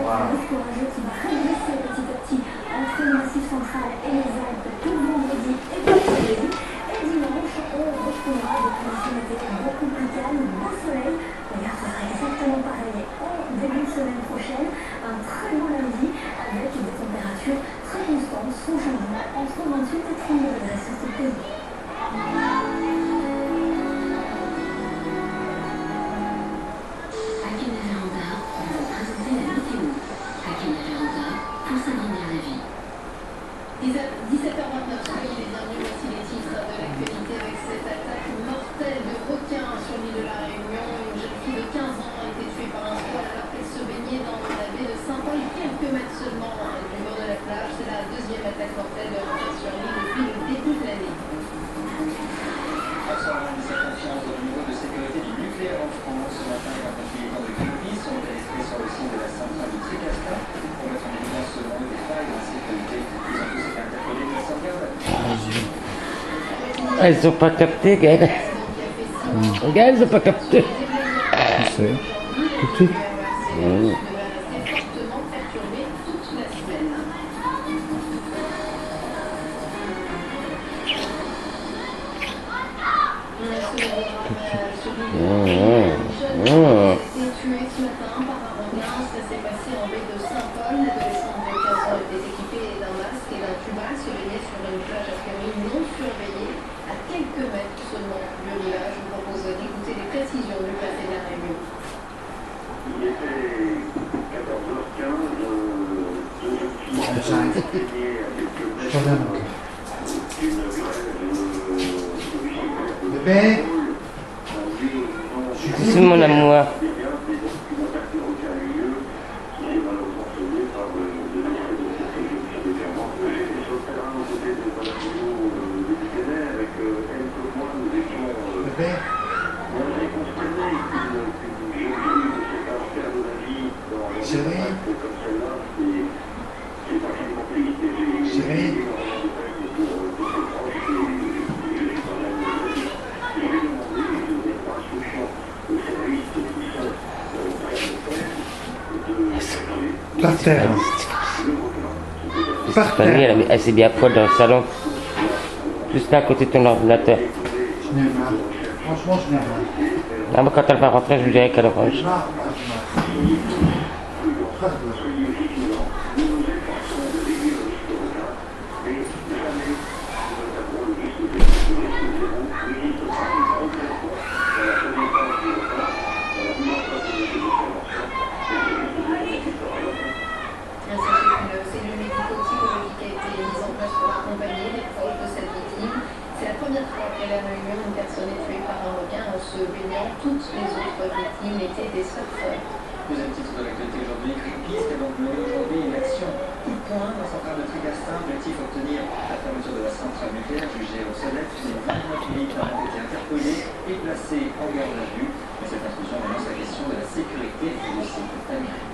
service courageux qui va régressait petit à petit entre le Massif central et les Alpes tout vendredi et tout samedi. Et dimanche, on retrouvera des conditions météo beaucoup plus calmes, beau soleil. D'ailleurs, ce sera exactement pareil en début de semaine prochaine. Un très beau lundi avec des températures très constantes, sans changement, entre 28 et 32 degrés sur ce pays. Elles sont pas captées, Gaël. Regarde, elles sont pas captées. Je sais. Tout de suite. Bébé, C'est mon amour. bébé. Chérie. Chérie. Par terre. Par Fanny, terre. elle s'est bien à poil dans le salon. Juste là à côté de ton ordinateur. Je n'ai marre. Franchement, je n'ai marre. Ah, moi, quand elle va rentrer, je lui dirai qu'elle range. Toutes les autres victimes étaient des surfeurs. Deuxième titre de l'actualité aujourd'hui, Greenpeace a donc mené aujourd'hui une action coup de poing dans la centrale de Tricastin. Objectif obtenir la fermeture de la centrale nucléaire jugée obsolète. Les 29 militants ont été interpellés et placés en garde à vue. Mais cette intrusion relance la question de la sécurité du site américain.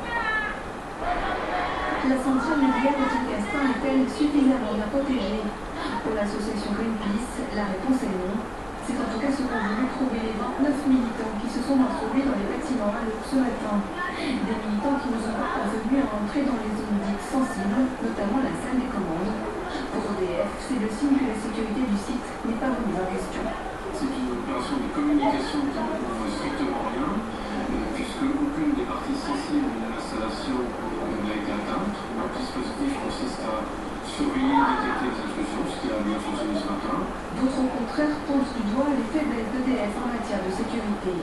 La centrale nucléaire de Tricastin est-elle suffisamment bien protégée? Pour l'association Greenpeace, la réponse est non. C'est en tout cas ce qu'ont voulu prouver les 29 militants qui se sont introduits dans les bâtiments à l'aube ce matin. Des militants qui ne sont pas parvenus à entrer dans les zones dites sensibles, notamment la salle des commandes. Pour EDF, c'est le signe que la sécurité du site n'est pas remise en question. C'est une opération de communication qui ne prouve strictement rien, puisque aucune des parties sensibles de l'installation n'a été atteinte. Notre dispositif consiste à surveiller, détecter les intrusions, ce qui a bien fonctionné ce matin. D'autres, au contraire, pointent du doigt les faiblesses d'EDF en matière de sécurité.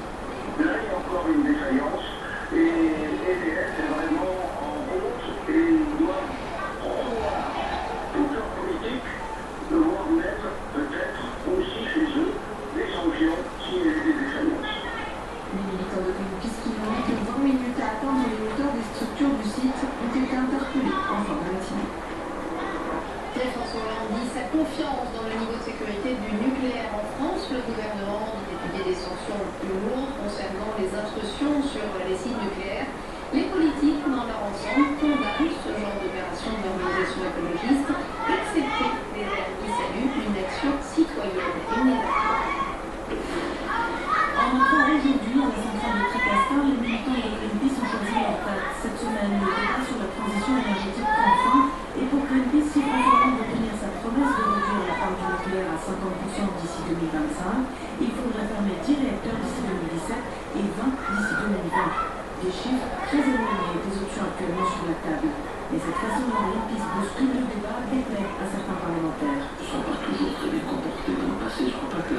Là, il y a encore une défaillance et EDF est vraiment en route et ils doivent revoir toute leur politique, devoir mettre peut-être aussi chez eux des sanctions s'il y a eu des défaillances. Les militants de Greenpeace qui n'ont mis que 20 minutes à atteindre les hauteurs des structures du site ont été interpellés en fin de matinée. François Hollande dit sa confiance dans le niveau de sécurité du nucléaire en France. Le gouvernement dit étudier des sanctions plus lourdes concernant les intrusions sur les sites nucléaires. Les politiques, dans leur ensemble, condamnent ce genre d'opération d'organisation écologiste, excepté les Verts qui saluent une action citoyenne unilatérale. En entrant aujourd'hui à la centrale de Tricastin, les militants de Greenpeace ont choisi leur date. Cette semaine, le débat 2020. Des chiffres très éloignés des options actuellement sur la table. Mais cette façon de voir les pistes bouscule le débat déplaît à certains parlementaires. Ils ne sont pas toujours très bien comportés dans le passé, je crois pas que